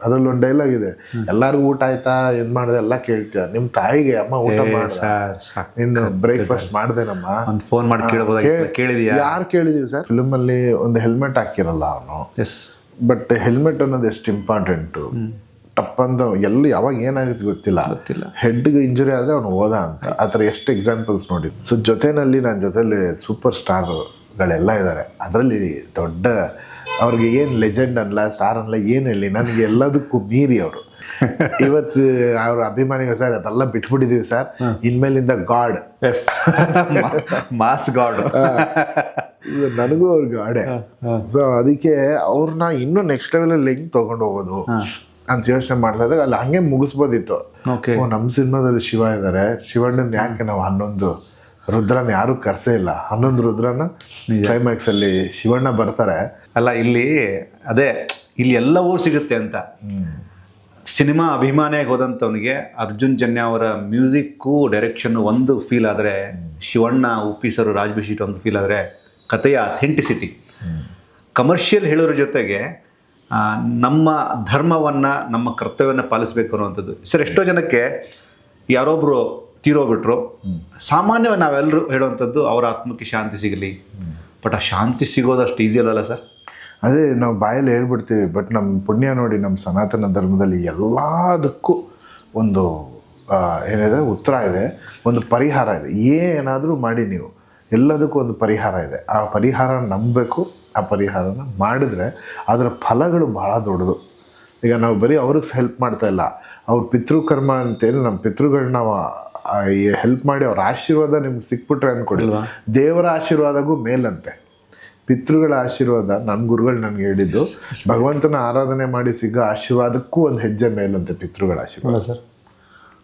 ಅದ್ರಲ್ಲಿ ಒಂದು ಡೈಲಾಗ್ ಇದೆ, ಎಲ್ಲಾರ್ಗು ಊಟ ಆಯ್ತಾ ಏನ್ ಮಾಡಿದೆ ಎಲ್ಲ ಕೇಳ್ತೀಯ, ನಿಮ್ ತಾಯಿಗೆ ಅಮ್ಮ ಊಟ ಮಾಡ್ದ, ನಿನ್ನ ಬ್ರೇಕ್ಫಾಸ್ಟ್ ಮಾಡ್ದೇನಮ್ಮ ಒಂದು ಫೋನ್ ಮಾಡಿ ಕೇಳಿದೀಯಾ? ಯಾರು ಕೇಳಿದೀವಿ ಸರ್? ಫಿಲ್ಮ್ ಅಲ್ಲಿ ಒಂದು ಹೆಲ್ಮೆಟ್ ಹಾಕಿರಲ್ಲ ಅವನು, ಬಟ್ ಹೆಲ್ಮೆಟ್ ಅನ್ನೋದು ಎಷ್ಟು ಇಂಪಾರ್ಟೆಂಟು. ಟಪ್ಪಂದ ಎಲ್ಲಿ ಯಾವಾಗ ಏನಾಗುತ್ತೆ ಗೊತ್ತಿಲ್ಲ, ಹೆಡ್ಗೆ ಇಂಜುರಿ ಆದರೆ ಅವನು ಹೋದ ಅಂತ. ಆ ಥರ ಎಷ್ಟು ಎಕ್ಸಾಂಪಲ್ಸ್ ನೋಡಿದ್ದು. ಸೊ ಜೊತೆಯಲ್ಲಿ ನನ್ನ ಜೊತೆಲಿ ಸೂಪರ್ ಸ್ಟಾರ್ಗಳೆಲ್ಲ ಇದ್ದಾರೆ. ಅದರಲ್ಲಿ ದೊಡ್ಡ ಅವ್ರಿಗೆ ಏನು ಲೆಜೆಂಡ್ ಅನ್ಲ ಸ್ಟಾರ್ ಅನ್ಲ ಏನು ಹೇಳಿ, ನನಗೆ ಎಲ್ಲದಕ್ಕೂ ಮೀರಿ ಅವರು ಇವತ್ತು ಅವ್ರ ಅಭಿಮಾನಿಗಳು ಸರ್ ಅದೆಲ್ಲ ಬಿಟ್ಬಿಟ್ಟಿದೀವಿ ಸರ್, ಇನ್ಮೇಲಿಂದ ಗಾಡ್, ಮಾಸ್ ಗಾಡ್, ನನಗೂ ಅವ್ರ ಗಾಡೆ. ಸೊ ಅದಕ್ಕೆ ಅವ್ರನ್ನ ಇನ್ನೂ ನೆಕ್ಸ್ಟ್ ಲೆವೆಲಲ್ಲಿ ಹೆಂಗೆ ತೊಗೊಂಡು ಹೋಗೋದು ಅಂತ ಯೋಚನೆ ಮಾಡ್ತಾ ಇದ್ದಾಗ ಅಲ್ಲಿ ಹಂಗೆ ಮುಗಿಸ್ಬೋದಿತ್ತು. ನಮ್ಮ ಸಿನಿಮಾದಲ್ಲಿ ಶಿವ ಇದ್ದಾರೆ, ಶಿವಣ್ಣನ ಯಾಕೆ ನಾವು 11 ರುದ್ರನ ಯಾರು ಕರ್ಸೇ ಇಲ್ಲ, 11 ರುದ್ರನ ಕ್ಲೈಮ್ಯಾಕ್ಸ್ ಅಲ್ಲಿ ಶಿವಣ್ಣ ಬರ್ತಾರೆ ಅಲ್ಲ. ಇಲ್ಲಿ ಅದೇ ಇಲ್ಲಿ ಎಲ್ಲವೂ ಸಿಗುತ್ತೆ ಅಂತ. ಸಿನಿಮಾ ಅಭಿಮಾನಿಯಾಗಿ ಹೋದಂಥವನಿಗೆ ಅರ್ಜುನ್ ಜನ್ಯ ಅವರ ಮ್ಯೂಸಿಕ್ಕು ಡೈರೆಕ್ಷನ್ ಒಂದು ಫೀಲ್ ಆದರೆ, ಶಿವಣ್ಣ ಉಪ್ಪಿಸರು ರಾಜ್ ಶೀಟ್ ಒಂದು ಫೀಲ್ ಆದರೆ, ಕಥೆಯ ಅಥೆಂಟಿಸಿಟಿ ಕಮರ್ಷಿಯಲ್ ಹೇಳೋದ್ರ ಜೊತೆಗೆ ನಮ್ಮ ಧರ್ಮವನ್ನು ನಮ್ಮ ಕರ್ತವ್ಯವನ್ನು ಪಾಲಿಸಬೇಕು ಅನ್ನುವಂಥದ್ದು. ಸರ್ ಎಷ್ಟೋ ಜನಕ್ಕೆ ಯಾರೊಬ್ಬರು ತೀರೋಗ್ಬಿಟ್ರು, ಸಾಮಾನ್ಯವಾಗಿ ನಾವೆಲ್ಲರೂ ಹೇಳುವಂಥದ್ದು ಅವರ ಆತ್ಮಕ್ಕೆ ಶಾಂತಿ ಸಿಗಲಿ, ಬಟ್ ಆ ಶಾಂತಿ ಸಿಗೋದಷ್ಟು ಈಸಿ ಅಲ್ಲಲ್ಲ ಸರ್? ಅದೇ ನಾವು ಬಾಯಲ್ಲಿ ಹೇಳ್ಬಿಡ್ತೀವಿ, ಬಟ್ ನಮ್ಮ ಪುಣ್ಯ ನೋಡಿ ನಮ್ಮ ಸನಾತನ ಧರ್ಮದಲ್ಲಿ ಎಲ್ಲದಕ್ಕೂ ಒಂದು ಏನಿದೆ ಉತ್ತರ ಇದೆ, ಒಂದು ಪರಿಹಾರ ಇದೆ. ಏನಾದರೂ ಮಾಡಿ ನೀವು ಎಲ್ಲದಕ್ಕೂ ಒಂದು ಪರಿಹಾರ ಇದೆ. ಆ ಪರಿಹಾರ ನಂಬಬೇಕು, ಆ ಪರಿಹಾರನ ಮಾಡಿದ್ರೆ ಅದರ ಫಲಗಳು ಭಾಳ ದೊಡ್ಡದು. ಈಗ ನಾವು ಬರೀ ಅವ್ರಿಗೆ ಹೆಲ್ಪ್ ಮಾಡ್ತಾ ಇಲ್ಲ, ಅವ್ರ ಪಿತೃಕರ್ಮ ಅಂತೇಳಿ ನಮ್ಮ ಪಿತೃಗಳನ್ನ ಹೆಲ್ಪ್ ಮಾಡಿ ಅವ್ರ ಆಶೀರ್ವಾದ ನಿಮ್ಗೆ ಸಿಕ್ಬಿಟ್ರೆ ಅಂದ್ಕೊಡಿ, ದೇವರ ಆಶೀರ್ವಾದಗೂ ಮೇಲಂತೆ. ಪಿತೃಗಳ ಆಶೀರ್ವಾದ ನನ್ನ ಗುರುಗಳು ನನಗೆ ಹೇಳಿದ್ದು, ಭಗವಂತನ ಆರಾಧನೆ ಮಾಡಿ ಸಿಗೋ ಆಶೀರ್ವಾದಕ್ಕೂ ಒಂದು ಹೆಜ್ಜೆ ಮೇಲಂತೆ ಪಿತೃಗಳ ಆಶೀರ್ವಾದ ಸರ್.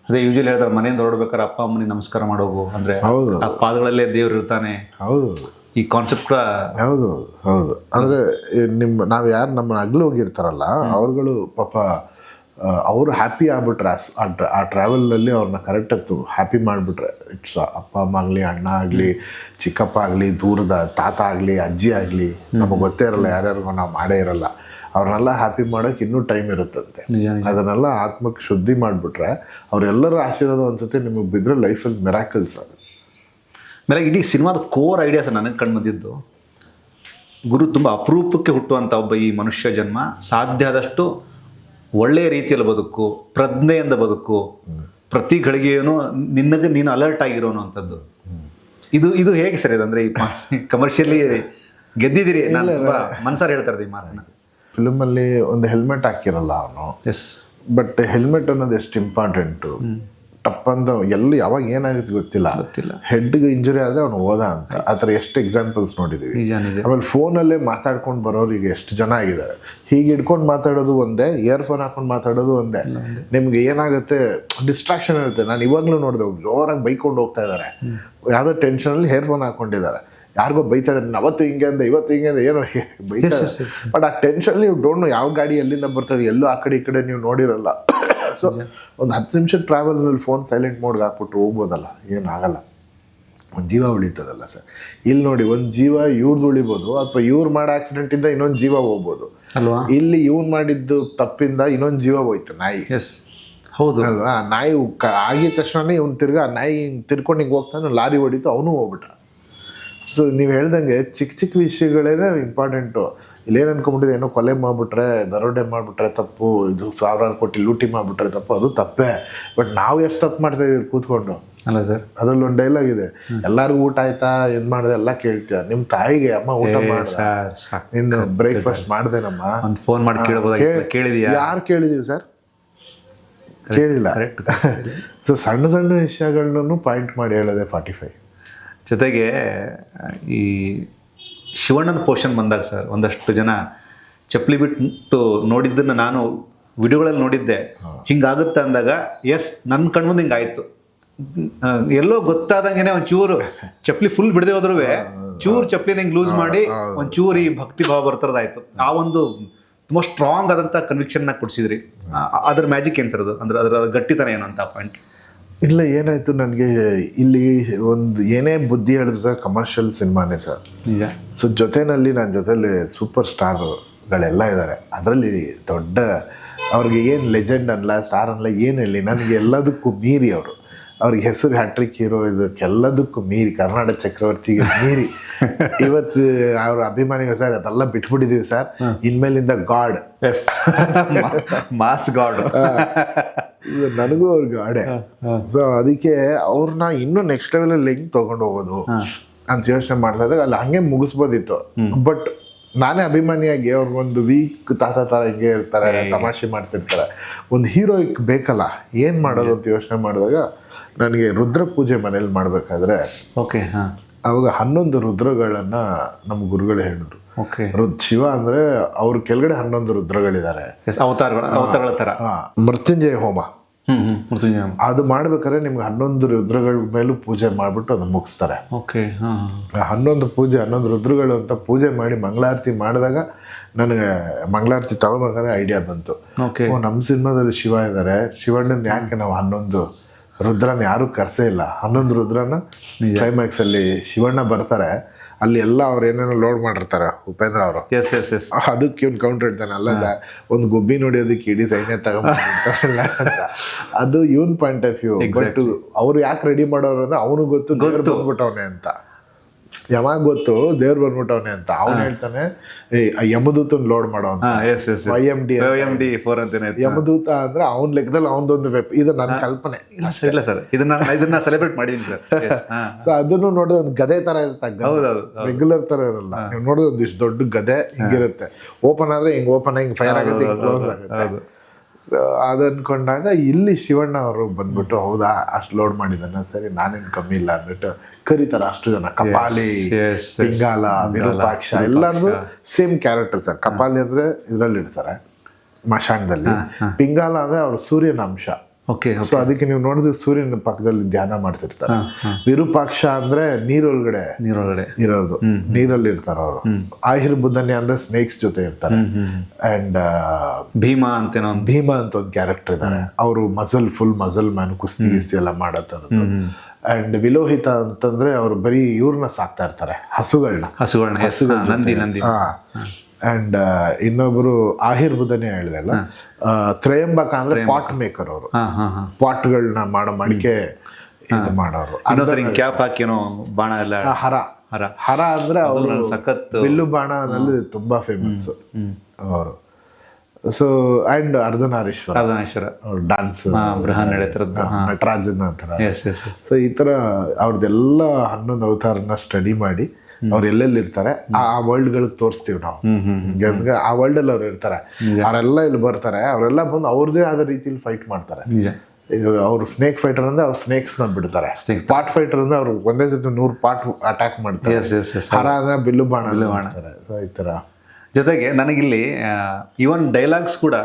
ಅದೇ ಯೂಶಲಿ ಹೇಳ್ತಾರೆ, ಮನೆಯಿಂದ ಹೊರಡ್ಬೇಕಾದ್ರೆ ಅಪ್ಪ ಅಮ್ಮನಿಗೆ ನಮಸ್ಕಾರ ಮಾಡೋಗು ಅಂದರೆ, ಹೌದು, ಆ ಪಾದಗಳಲ್ಲೇ ದೇವ್ರು ಇರ್ತಾನೆ. ಹೌದು, ಈ ಕಾನ್ಸೆಪ್ಟ್ ಕೂಡ ಹೌದು ಹೌದು. ಅಂದರೆ ನಾವು ಯಾರು ನಮ್ಮನ್ನ ಅಗ್ಲು ಹೋಗಿರ್ತಾರಲ್ಲ ಅವ್ರುಗಳು ಪಾಪ ಅವರು ಹ್ಯಾಪಿ ಆಗ್ಬಿಟ್ರೆ ಆ ಟ್ರಾವೆಲಲ್ಲಿ ಅವ್ರನ್ನ ಕರೆಕ್ಟಾಗಿ ಹ್ಯಾಪಿ ಮಾಡಿಬಿಟ್ರೆ, ಇಟ್ಸ್ ಅಪ್ಪ ಅಮ್ಮ ಆಗಲಿ, ಅಣ್ಣ ಆಗಲಿ, ಚಿಕ್ಕಪ್ಪ ಆಗಲಿ, ದೂರದ ತಾತ ಆಗಲಿ, ಅಜ್ಜಿ ಆಗಲಿ, ನಮಗೆ ಗೊತ್ತೇ ಇರಲ್ಲ, ಯಾರ್ಯಾರಿಗೂ ನಾವು ಮಾಡೇ ಇರಲ್ಲ, ಅವ್ರನ್ನೆಲ್ಲ ಹ್ಯಾಪಿ ಮಾಡೋಕ್ಕೆ ಇನ್ನೂ ಟೈಮ್ ಇರುತ್ತಂತೆ. ಅದನ್ನೆಲ್ಲ ಆತ್ಮಕ್ಕೆ ಶುದ್ಧಿ ಮಾಡಿಬಿಟ್ರೆ ಅವರೆಲ್ಲರ ಆಶೀರ್ವಾದ ಅನ್ಸುತ್ತೆ ನಿಮಗೆ ಬಿದ್ದರೆ ಲೈಫಲ್ಲಿ ಮಿರಾಕಲ್ಸ್ ಅದು. ಆಮೇಲೆ ಇಡೀ ಸಿನಿಮಾದ ಕೋರ್ ಐಡಿಯಾಸ್ ನನಗೆ ಕಂಡುಬಂದಿದ್ದು, ಗುರು ತುಂಬ ಅಪರೂಪಕ್ಕೆ ಹುಟ್ಟುವಂಥ ಒಬ್ಬ ಈ ಮನುಷ್ಯ ಜನ್ಮ, ಸಾಧ್ಯ ಆದಷ್ಟು ಒಳ್ಳೆಯ ರೀತಿಯಲ್ಲಿ ಬದುಕು, ಪ್ರಜ್ಞೆಯಿಂದ ಬದುಕು, ಪ್ರತಿ ಗಳಿಗೆಯೂ ನೀನು ಅಲರ್ಟ್ ಆಗಿರೋನು ಅಂಥದ್ದು. ಇದು ಹೇಗೆ ಸರ್ ಇದು? ಅಂದರೆ ಈ ಕಮರ್ಷಿಯಲಿ ಗೆದ್ದಿದ್ದೀರಿ, ನಾನು ಮನ್ಸಾರ ಹೇಳ್ತಾ ಇದ್ದೆ ಈ ಮಾತನ್ನ. ಫಿಲ್ಮಲ್ಲಿ ಒಂದು ಹೆಲ್ಮೆಟ್ ಹಾಕಿರಲ್ಲ ಅವನು, ಬಟ್ ಹೆಲ್ಮೆಟ್ ಅನ್ನೋದು ಎಷ್ಟು ಇಂಪಾರ್ಟೆಂಟು. ಟಪ್ಪಂದ ಎಲ್ಲಿ ಯಾವಾಗ ಏನಾಗುತ್ತೆ ಗೊತ್ತಿಲ್ಲ, ಹೆಡ್ಗೆ ಇಂಜುರಿ ಆದರೆ ಅವನು ಹೋದ ಅಂತ. ಆ ಥರ ಎಷ್ಟು ಎಕ್ಸಾಂಪಲ್ಸ್ ನೋಡಿದ್ದೀವಿ. ಆಮೇಲೆ ಫೋನಲ್ಲೇ ಮಾತಾಡ್ಕೊಂಡು ಬರೋರಿಗೆ ಎಷ್ಟು ಜನ ಆಗಿದ್ದಾರೆ. ಹೀಗೆ ಹಿಡ್ಕೊಂಡು ಮಾತಾಡೋದು ಒಂದೇ, ಇಯರ್ಫೋನ್ ಹಾಕೊಂಡು ಮಾತಾಡೋದು ಒಂದೇ. ನಿಮ್ಗೆ ಏನಾಗುತ್ತೆ, ಡಿಸ್ಟ್ರಾಕ್ಷನ್ ಇರುತ್ತೆ. ನಾನು ಇವಾಗಲೂ ನೋಡಿದೆ, ಜೋರಾಗಿ ಬೈಕೊಂಡು ಹೋಗ್ತಾ ಇದ್ದಾರೆ, ಯಾವುದೋ ಟೆನ್ಷನಲ್ಲಿ ಇಯರ್ಫೋನ್ ಹಾಕ್ಕೊಂಡಿದ್ದಾರೆ, ಯಾರಿಗೋ ಬೈತಾ ಇದ್ದಾರೆ, ಅವತ್ತು ಹಿಂಗೆ ಅಂದೆ ಇವತ್ತು ಹಿಂಗೆ ಅಂದೆ, ಏನೋ ಬೈತಾ. ಬಟ್ ಆ ಟೆನ್ಷನ್ ನೀವು ಡೋಂಟ್ ನೋ ಯಾವ ಗಾಡಿ ಎಲ್ಲಿಂದ ಬರ್ತದೆ, ಎಲ್ಲೂ ಆ ಕಡೆ ಈ ಕಡೆ ನೀವು ನೋಡಿರಲ್ಲ. ಸೊ ಒಂದು 10 ನಿಮಿಷ ಟ್ರಾವೆಲ್ನಲ್ಲಿ ಫೋನ್ ಸೈಲೆಂಟ್ ಮೋಡ್ಗೆ ಹಾಕ್ಬಿಟ್ಟು ಹೋಗ್ಬೋದಲ್ಲ, ಏನಾಗಲ್ಲ, ಒಂದು ಜೀವ ಉಳಿತದಲ್ಲ ಸರ್. ಇಲ್ಲಿ ನೋಡಿ, ಒಂದು ಜೀವ ಇವ್ರದ್ದು ಉಳಿಬೋದು, ಅಥವಾ ಇವ್ರು ಮಾಡೋ ಆಕ್ಸಿಡೆಂಟಿಂದ ಇನ್ನೊಂದು ಜೀವ ಹೋಗ್ಬೋದು ಅಲ್ವಾ. ಇಲ್ಲಿ ಇವ್ನು ಮಾಡಿದ್ದು ತಪ್ಪಿಂದ ಇನ್ನೊಂದು ಜೀವ ಹೋಯ್ತು, ನಾಯಿ. ಹೌದು ಅಲ್ವಾ. ನಾಯಿ ಆಗಿದ ತಕ್ಷಣ ಇವ್ನು ತಿರ್ಗಾ ನಾಯಿ ತಿರ್ಕೊಂಡು ಹಿಂಗೆ ಹೋಗ್ತಾನೆ, ಲಾರಿ ಹೊಡಿತು, ಅವನು ಹೋಗ್ಬಿಟ್ಟ. ಸೊ ನೀವು ಹೇಳ್ದಂಗೆ ಚಿಕ್ಕ ಚಿಕ್ಕ ವಿಷಯಗಳೇ ಇಂಪಾರ್ಟೆಂಟು. ಇಲ್ಲೇನು ಅನ್ಕೊಂಬಿಟ್ಟಿದೆ, ಏನೋ ಕೊಲೆ ಮಾಡಿಬಿಟ್ರೆ, ದರೋಡೆ ಮಾಡಿಬಿಟ್ರೆ ತಪ್ಪು, ಇದು 1000 ಕೋಟಿ ಲೂಟಿ ಮಾಡಿಬಿಟ್ರೆ ತಪ್ಪು, ಅದು ತಪ್ಪೇ. ಬಟ್ ನಾವು ಎಷ್ಟು ತಪ್ಪು ಮಾಡ್ತಾಯಿದ್ದೀವಿ ಕೂತ್ಕೊಂಡು ಅಲ್ಲ ಸರ್. ಅದ್ರಲ್ಲಿ ಒಂದು ಡೈಲಾಗ್ ಇದೆ, ಎಲ್ಲಾರ್ಗು ಊಟ ಆಯ್ತಾ ಏನ್ ಮಾಡಿದೆ ಎಲ್ಲ ಕೇಳ್ತೀಯ, ನಿಮ್ ತಾಯಿಗೆ ಅಮ್ಮ ಊಟ ಮಾಡ್ದ, ನಿನ್ನ ಬ್ರೇಕ್ಫಾಸ್ಟ್ ಮಾಡ್ದೇನಮ್ಮ, ಒಂದು ಫೋನ್ ಮಾಡಿ ಕೇಳಿದೀಯಾ? ಯಾರು ಕೇಳಿದೀವಿ ಸರ್? ಕೇಳಿಲ್ಲ. ಸೊ ಸಣ್ಣ ಸಣ್ಣ ವಿಷಯಗಳನ್ನೂ ಪಾಯಿಂಟ್ ಮಾಡಿ ಹೇಳೋದೆ 45. ಜೊತೆಗೆ ಈ ಶಿವಣ್ಣನ ಪೋರ್ಷನ್ ಬಂದಾಗ ಸರ್, ಒಂದಷ್ಟು ಜನ ಚಪ್ಪಲಿ ಬಿಟ್ಟು ನೋಡಿದ್ದನ್ನು ನಾನು ವಿಡಿಯೋಗಳಲ್ಲಿ ನೋಡಿದ್ದೆ. ಹಿಂಗಾಗುತ್ತೆ ಅಂದಾಗ ಎಸ್, ನನ್ನ ಕಣ್ಮುಂದೆ ಹಿಂಗಾಯ್ತು. ಎಲ್ಲೋ ಗೊತ್ತಾದಂಗೆ ಒಂಚೂರು ಚಪ್ಪಲಿ ಫುಲ್ ಬಿಡದೆ ಹೋದ್ರೂ ಚೂರು ಚಪ್ಪಲಿನ ಹಿಂಗೆ ಲೂಸ್ ಮಾಡಿ ಒಂಚೂರು ಈ ಭಕ್ತಿ ಭಾವ ಬರ್ತಾರದಾಯ್ತು. ಆ ಒಂದು ತುಂಬ ಸ್ಟ್ರಾಂಗ್ ಆದಂಥ ಕನ್ವಿಕ್ಷನ್ನ ಕೊಡಿಸಿದ್ರಿ. ಅದ್ರ ಮ್ಯಾಜಿಕ್ ಏನು ಸರ್ ಅದು? ಅಂದರೆ ಅದರ ಗಟ್ಟಿತನ ಏನು ಅಂತ ಪಾಯಿಂಟ್? ಇಲ್ಲ, ಏನಾಯಿತು ನನಗೆ ಇಲ್ಲಿ ಒಂದು ಏನೇ ಬುದ್ಧಿ ಹೇಳಿದ್ರು ಸರ್, ಕಮರ್ಷಿಯಲ್ ಸಿನಿಮಾನೇ ಸರ್. ಸೊ ಜೊತೆಯಲ್ಲಿ ನನ್ನ ಜೊತೆಲಿ ಸೂಪರ್ ಸ್ಟಾರ್ಗಳೆಲ್ಲ ಇದ್ದಾರೆ. ಅದರಲ್ಲಿ ದೊಡ್ಡ ಅವ್ರಿಗೆ ಏನು ಲೆಜೆಂಡ್ ಅಲ್ಲ, ಸ್ಟಾರ್ ಅಲ್ಲ, ಏನು ಹೇಳಿ, ನನಗೆ ಎಲ್ಲದಕ್ಕೂ ಮೀರಿ ಅವರು, ಅವ್ರಿಗೆ ಹೆಸರು ಹ್ಯಾಟ್ರಿಕ್ ಹೀರೋ, ಇದಕ್ಕೆಲ್ಲದಕ್ಕೂ ಮೀರಿ, ಕರ್ನಾಟಕ ಚಕ್ರವರ್ತಿಗೆ ಮೀರಿ ಇವತ್ತು ಅವ್ರ ಅಭಿಮಾನಿಗಳು ಸರ್ ಅದೆಲ್ಲ ಬಿಟ್ಬಿಟ್ಟಿದೀವಿ ಸರ್, ಇನ್ಮೇಲಿಂದ ಗಾಡ್, ಮಾಸ್ ಗಾಡ್, ನನಗೂ ಅವ್ರ ಗಾಡೆ. ಸೊ ಅದಕ್ಕೆ ಅವ್ರನ್ನ ಇನ್ನೂ ನೆಕ್ಸ್ಟ್ ಲೆವೆಲಲ್ಲಿ ಹೆಂಗೆ ತೊಗೊಂಡು ಹೋಗೋದು ಅಂತ ಯೋಚನೆ ಮಾಡ್ತಾ ಇದ್ದಾಗ ಅಲ್ಲಿ ಹಂಗೆ ಮುಗಿಸ್ಬೋದಿತ್ತು. ಬಟ್ ನಾನೇ ಅಭಿಮಾನಿಯಾಗಿ ಅವ್ರಿಗೊಂದು ವೀಕ್ ತಾತ ಥರ ಹಿಂಗೆ ಇರ್ತಾರೆ, ತಮಾಷೆ ಮಾಡ್ತಿರ್ತಾರೆ, ಒಂದು ಹೀರೋಯಿಕ್ ಬೇಕಲ್ಲ, ಏನು ಮಾಡೋದು ಅಂತ ಯೋಚನೆ ಮಾಡಿದಾಗ ನನಗೆ ರುದ್ರ ಪೂಜೆ ಮನೇಲಿ ಮಾಡಬೇಕಾದ್ರೆ ಓಕೆ ಅವಾಗ 11 ರುದ್ರಗಳನ್ನು ನಮ್ಮ ಗುರುಗಳು ಹೇಳಿದ್ರು. ಓಕೆ, ಶಿವ ಅಂದರೆ ಅವ್ರ ಕೆಳಗಡೆ 11 ರುದ್ರಗಳಿದ್ದಾರೆ, ಅವತಾರಗಳ ಥರ. ಮೃತ್ಯುಂಜಯ ಹೋಮ ಮೃತ್ಯುಂಜಯ ಅದು ಮಾಡ್ಬೇಕಾದ್ರೆ ನಿಮ್ಗೆ 11 ರುದ್ರಗಳ ಮೇಲೂ ಪೂಜೆ ಮಾಡಿಬಿಟ್ಟು ಅದನ್ನ ಮುಗಿಸ್ತಾರೆ. ಓಕೆ, 11 ರುದ್ರಗಳು ಅಂತ ಪೂಜೆ ಮಾಡಿ ಮಂಗಳಾರತಿ ಮಾಡಿದಾಗ ನನಗೆ ಮಂಗಳಾರತಿ ತಗೋಬೇಕಾದ್ರೆ ಐಡಿಯಾ ಬಂತು. ಓಕೆ, ನಮ್ಮ ಸಿನಿಮಾದಲ್ಲಿ ಶಿವ ಇದ್ದಾರೆ, ಶಿವಣ್ಣನ ಯಾಕೆ ನಾವು 11 ರುದ್ರನ ಯಾರೂ ಕರೆಸೇ ಇಲ್ಲ. 11 ರುದ್ರನ ಕ್ಲೈಮ್ಯಾಕ್ಸಲ್ಲಿ ಶಿವಣ್ಣ ಬರ್ತಾರೆ, ಅಲ್ಲಿ ಎಲ್ಲ ಅವ್ರು ಏನೇನೋ ಲೋಡ್ ಮಾಡಿರ್ತಾರೆ ಉಪೇಂದ್ರ ಅವರು, ಅದಕ್ಕೆ ಇವ್ನು ಕೌಂಟರ್ ಇಡ್ತಾನೆ, ಅಲ್ಲ ಸರ್ ಒಂದು ಗೊಬ್ಬಿ ನೋಡಿ ಅದಕ್ಕೆ ಇಡೀ ಸೈನ್ಯ ತಗೊಂಡ್ಬಿಡ್ತಾರಲ್ಲ ಅಂತ. ಅದು even point of view. But ಅವ್ರು ಯಾಕೆ ರೆಡಿ ಮಾಡೋರು ಅಂದ್ರೆ ಅವನು ಗೊತ್ತು ದೇವ್ರು ಬಂದ್ಬಿಟ್ಟವನೆ ಅಂತ, ಯಾವಾಗ ಗೊತ್ತು ದೇವ್ರು ಬಂದ್ಬಿಟ್ಟವನೆ ಅಂತ. ಅವ್ನು ಹೇಳ್ತಾನೆ ಯಮದೂತನ್ ಲೋಡ್ ಮಾಡೋ ಅಂತ, YMD ಯಮದೂತ ಅಂದ್ರೆ ಅವ್ನ ಲೆಕ್ಕದಲ್ಲಿ ಅವನದೊಂದು ವೆಬ್. ಇದು ನನ್ನ ಕಲ್ಪನೆ ಇಲ್ಲ ಸರ್, ಇದನ್ನ ಸೆಲೆಬ್ರೇಟ್ ಮಾಡಿದೀನಿ ಸರ್. ಸೊ ಅದನ್ನು ನೋಡಿದ್ರೆ ಒಂದು ಗದೆ ತರ ಇರುತ್ತೆ, ರೆಗ್ಯುಲರ್ ತರ ಇರಲ್ಲ. ನೀವು ನೋಡಿದ್ರೆ ಒಂದಿಷ್ಟು ದೊಡ್ಡ ಗದೆ ಹಿಂಗಿರುತ್ತೆ, ಓಪನ್ ಆದ್ರೆ ಹಿಂಗ್ ಓಪನ್ ಹಿಂಗ್ ಫೈರ್ ಆಗುತ್ತೆ, ಹಿಂಗ್ ಕ್ಲೋಸ್ ಆಗುತ್ತೆ. ಸೊ ಅದು ಅನ್ಕೊಂಡಾಗ ಇಲ್ಲಿ ಶಿವಣ್ಣ ಅವರು ಬಂದ್ಬಿಟ್ಟು ಹೌದಾ ಅಷ್ಟು ಲೋಡ್ ಮಾಡಿದಾನ, ಸರಿ ನಾನೇನು ಕಮ್ಮಿ ಇಲ್ಲ ಅಂದ್ಬಿಟ್ಟು ಕರೀತಾರೆ ಅಷ್ಟು ಜನ. ಕಪಾಲಿ, ಪಿಂಗಾಲ, ವಿರೂಪಾಕ್ಷ ಎಲ್ಲರದು ಸೇಮ್ ಕ್ಯಾರೆಕ್ಟರ್ ಸರ್. ಕಪಾಲಿ ಅಂದ್ರೆ ಇದ್ರಲ್ಲಿ ಇಡ್ತಾರೆ ಮಶಾಣದಲ್ಲಿ, ಪಿಂಗಾಲ ಅಂದ್ರೆ ಅವ್ರ ಸೂರ್ಯನ ಅಂಶ. ಸೊ ಅದಕ್ಕೆ ನೀವು ನೋಡಿದ್ರೆ ಸೂರ್ಯನ ಪಕ್ಕದಲ್ಲಿ ಧ್ಯಾನ ಮಾಡ್ತಿರ್ತಾರೆ. ವಿರೂಪಾಕ್ಷ ಅಂದ್ರೆ ನೀರೊಳಗಡೆ ಇರೋದು, ನೀರಲ್ಲಿ ಇರ್ತಾರೆ ಅವರು. ಆಹಿರ್ಬುದ್ಧನ್ಯ ಅಂದ್ರೆ ಸ್ನೇಕ್ಸ್ ಜೊತೆ ಇರ್ತಾರೆ. ಅಂಡ್ ಭೀಮಾ ಅಂತ ಒಂದು ಕ್ಯಾರೆಕ್ಟರ್ ಇದ್ದಾರೆ, ಅವರು ಫುಲ್ ಮಸಲ್ ಮ್ಯಾನ್, ಕುಸ್ತಿ ಗಿಸ್ತಿ ಎಲ್ಲ ಮಾಡೋ ಥರದ್ದು. ಅಂಡ್ ವಿಲೋಹಿತ ಅಂತಂದ್ರೆ ಅವ್ರು ಬರೀ ಇವ್ರನ್ನ ಸಾಕ್ತಾ ಇರ್ತಾರೆ, ಹಸುಗಳನ್ನ. ಅಂಡ್ ಇನ್ನೊಬ್ರು ಆಹಿರ್ಬುಧನೇ ಹೇಳಿದೆಲ್ಲ, ತ್ರಯಂಬಕ ಅಂದ್ರೆ ಪಾಟ್ ಮೇಕರ್ ಅವರು, ಪಾಟ್ಗಳನ್ನ ಮಾಡೋ ಮಡಿಕೆ ಇದು ಮಾಡೋರು. ಕ್ಯಾಪ್ ಹಾಕಿನೋ ಬಾಣ ಎಲ್ಲ, ಹರ ಅಂದ್ರೆ ಅವರು ಸಖತ್ ಬಿಲ್ಲು ಬಾಣನಲ್ಲಿ ತುಂಬಾ ಫೇಮಸ್ ಅವರು. ಸೊ ಅಂಡ್ ಅರ್ಧನಾರೀಶ್ವರ ಅವ್ರ ಡಾನ್ಸ್, ನಟರಾಜನ ಥರ. ಸೊ ಈ ಥರ ಅವ್ರದ್ದೆಲ್ಲ 11 ಅವತಾರನ ಸ್ಟಡಿ ಮಾಡಿ ಅವ್ರು ಎಲ್ಲೆಲ್ಲಿ ಇರ್ತಾರೆ ಆ ವರ್ಲ್ಡ್ಗಳಿಗೆ ತೋರಿಸ್ತೀವಿ ನಾವು. ಅಂದ್ರೆ ಆ ವರ್ಲ್ಡಲ್ಲಿ ಅವ್ರು ಇರ್ತಾರೆ, ಅವರೆಲ್ಲ ಇಲ್ಲಿ ಬರ್ತಾರೆ, ಅವರೆಲ್ಲ ಬಂದು ಅವ್ರದ್ದೇ ಆದ ರೀತಿಯಲ್ಲಿ ಫೈಟ್ ಮಾಡ್ತಾರೆ. ಈಗ ಅವ್ರು ಸ್ನೇಕ್ ಫೈಟರ್ ಅಂದ್ರೆ ಅವ್ರು ಸ್ನೇಕ್ಸ್ನ ಬಿಡ್ತಾರೆ, ಪಾಟ್ ಫೈಟರ್ ಅಂದ್ರೆ ಅವ್ರು ಒಂದೇ ಸತಿ 100 ಪಾಟ್ ಅಟ್ಯಾಕ್ ಮಾಡ್ತಾರೆ, ಹರ ಅಂದ್ರೆ ಬಿಲ್ಲು ಬಾಣ ಮಾಡ್ತಾರೆ. ಸೊ ಈ ಥರ ಜೊತೆಗೆ ನನಗಿಲ್ಲಿ ಇವನ್ ಡೈಲಾಗ್ಸ್ ಕೂಡ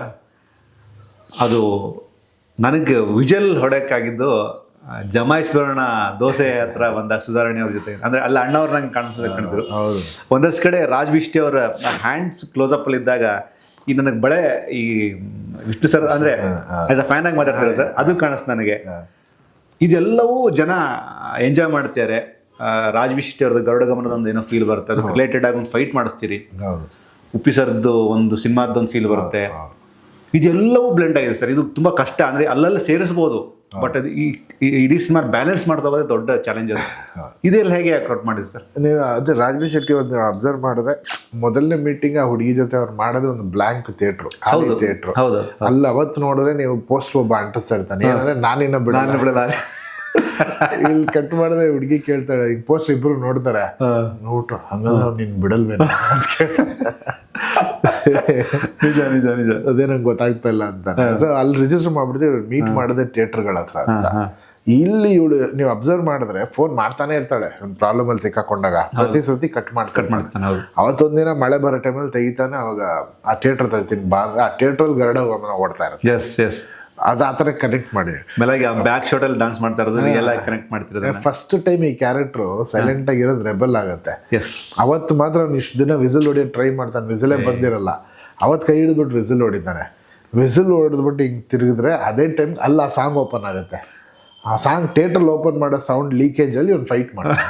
ಅದು ನನಗೆ ವಿಜಲ್ ಹೊಡಕ್ಕಾಗಿದ್ದು ಜಮಾಯಿಸ್ಬರೋಣ ದೋಸೆ ಹತ್ರ ಬಂದಾಗ ಸುಧಾರಣೆ ಅವ್ರ ಜೊತೆ, ಅಂದ್ರೆ ಅಲ್ಲಿ ಅಣ್ಣವ್ರು ನಂಗೆ ಕಾಣಿದ್ರು. ಒಂದಷ್ಟು ಕಡೆ ರಾಜ್ ವಿಷ್ಟಿ ಅವರ ಹ್ಯಾಂಡ್ಸ್ ಕ್ಲೋಸ್ ಅಪ್ ಅಲ್ಲಿ ಇದ್ದಾಗ ಈ ನನಗೆ ಬಳೆ ಈ ವಿಷ್ಣು ಸರ್ ಅಂದ್ರೆ ಆಸ್ ಅ ಫ್ಯಾನ್ ಆಗಿ ಮಾತಾಡ್ತಾರೆ ಸರ್, ಅದು ಕಾಣಿಸ್ತು ನನಗೆ. ಇದೆಲ್ಲವೂ ಜನ ಎಂಜಾಯ್ ಮಾಡ್ತಾರೆ. ರಾಜ್ ವಿಷ್ಟಿ ಅವ್ರದ್ದು ಗರುಡ ಗಮನದ ಒಂದು ಏನೋ ಫೀಲ್ ಬರುತ್ತೆ, ಅದಕ್ಕೆ ರಿಲೇಟೆಡ್ ಆಗಿ ಒಂದು ಫೈಟ್ ಮಾಡಿಸ್ತೀರಿ. ಉಪ್ಪಿ ಸರ್ದು ಒಂದು ಸಿನಿಮಾದೊಂದು ಫೀಲ್ ಬರುತ್ತೆ. ಇದೆಲ್ಲವೂ ಬ್ಲೆಂಡ್ ಆಗಿದೆ ಸರ್. ಇದು ತುಂಬಾ ಕಷ್ಟ, ಅಂದ್ರೆ ಅಲ್ಲೆಲ್ಲ ಸೇರಿಸ್ಬೋದು, ಬಟ್ ಅದು ಈ ಇಡೀ ಸಿನಿಮಾ ಬ್ಯಾಲೆನ್ಸ್ ಮಾಡ್ತಾ ಹೋದ್ರೆ ದೊಡ್ಡ ಚಾಲೆಂಜ್ ಅದು. ಇದೆಲ್ಲ ಹೇಗೆ ವರ್ಕೌಟ್ ಮಾಡಿದೆ ಸರ್ ನೀವು? ಅದೇ ರಾಜ್ ಶೆಟ್ಟಿ ಅವ್ರದ್ದು ಅಬ್ಸರ್ವ್ ಮಾಡಿದ್ರೆ ಮೊದಲನೇ ಮೀಟಿಂಗ್ ಆ ಹುಡುಗಿ ಜೊತೆ ಅವ್ರು ಮಾಡೋದು ಒಂದು ಬ್ಲಾಂಕ್ ಥಿಯೇಟ್ರು, ಖಾಲಿ ಥಿಯೇಟ್ರು. ಅಲ್ಲಿ ಅವತ್ತು ನೋಡಿದ್ರೆ ನೀವು ಪೋಸ್ಟ್ ಒಬ್ಬ ಅಂಟಿಸ್ತಾ ಇರ್ತಾನೆ, ಏನಂದ್ರೆ ನಾನಿನ್ನ ಬಿಡಲ್ಲ. ಇಲ್ಲಿ ಕಟ್ ಮಾಡಿದ್ರೆ ಹುಡುಗಿ ಕೇಳ್ತಾಳೆ, ಈಗ ಪೋಸ್ಟ್ ಇಬ್ರು ನೋಡ್ತಾರೆ, ನೋಡ್ರು ಹಂಗಂದ್ರೆ ನೀನ್ ಬಿಡಲ್ವೇನ ಅಂತ ನಿಜ ಅದೇ ನಂಗೆ ಗೊತ್ತಾಗ್ತಾ ಇಲ್ಲ ಅಂತ. ಸೊ ಅಲ್ಲಿ ರಿಜಿಸ್ಟರ್ ಮಾಡ್ಬಿಡ್ತೀವಿ, ಮೀಟ್ ಮಾಡದೆ ಥಿಯೇಟರ್ಗಳ ಹತ್ರ ಅಂತ. ಇಲ್ಲಿ ಇವಳು ನೀವು ಅಬ್ಸರ್ವ್ ಮಾಡಿದ್ರೆ ಫೋನ್ ಮಾಡ್ತಾನೆ ಇರ್ತಾಳೆ, ಒಂದು ಪ್ರಾಬ್ಲಮ್ ಅಲ್ಲಿ ಸಿಕ್ಕಾಕೊಂಡಾಗ ಪ್ರತಿ ಸತಿ ಕಟ್ ಮಾಡ್ತಾನೆ. ಅವತ್ತೊಂದಿನ ಮಳೆ ಬರೋ ಟೈಮಲ್ಲಿ ತೆಗಿತಾನೆ, ಅವಾಗ ಆ ಥಿಯೇಟರ್ ತೆಗಿತೀನಿ ಬಾ ಅಂದ್ರೆ ಆ ಥಿಯೇಟ್ರಲ್ಲಿ ಗರಡ ಹೋಗ್ತಾ ಇರುತ್ತೆ. ಅದು ಆ ಥರ ಕನೆಕ್ಟ್ ಮಾಡಿ ಬ್ಯಾಕ್ ಶಾಟ್ ಅಲ್ಲಿ ಡಾನ್ಸ್ ಮಾಡ್ತಾ ಇರೋದು ಎಲ್ಲ ಕನೆಕ್ಟ್ ಮಾಡ್ತಿರೋದು. ಫಸ್ಟ್ ಟೈಮ್ ಈ ಕ್ಯಾರೆಕ್ಟ್ರು ಸೈಲೆಂಟ್ ಆಗಿರೋದು ರೆಬಲ್ ಆಗುತ್ತೆ. ಅವತ್ತು ಮಾತ್ರ ಅವ್ನು ಇಷ್ಟು ದಿನ ವಿಸಿಲ್ ಹೊಡಿಯೋದು ಟ್ರೈ ಮಾಡ್ತಾನೆ, ವಿಸಿಲೇ ಬಂದಿರಲ್ಲ. ಅವತ್ತು ಕೈ ಹಿಡಿದ್ಬಿಟ್ಟು ವಿಸಿಲ್ ಹೊಡಿತಾನೆ. ವಿಸಿಲ್ ಹೊಡೆದ್ಬಿಟ್ಟು ಹಿಂಗೆ ತಿರುಗಿದ್ರೆ ಅದೇ ಟೈಮ್ ಅಲ್ಲಿ ಆ ಸಾಂಗ್ ಓಪನ್ ಆಗುತ್ತೆ. ಆ ಸಾಂಗ್ ಥಿಯೇಟ್ರಲ್ಲಿ ಓಪನ್ ಮಾಡೋ ಸೌಂಡ್ ಲೀಕೇಜಲ್ಲಿ ಒಂದು ಫೈಟ್ ಮಾಡ್ತಾನೆ.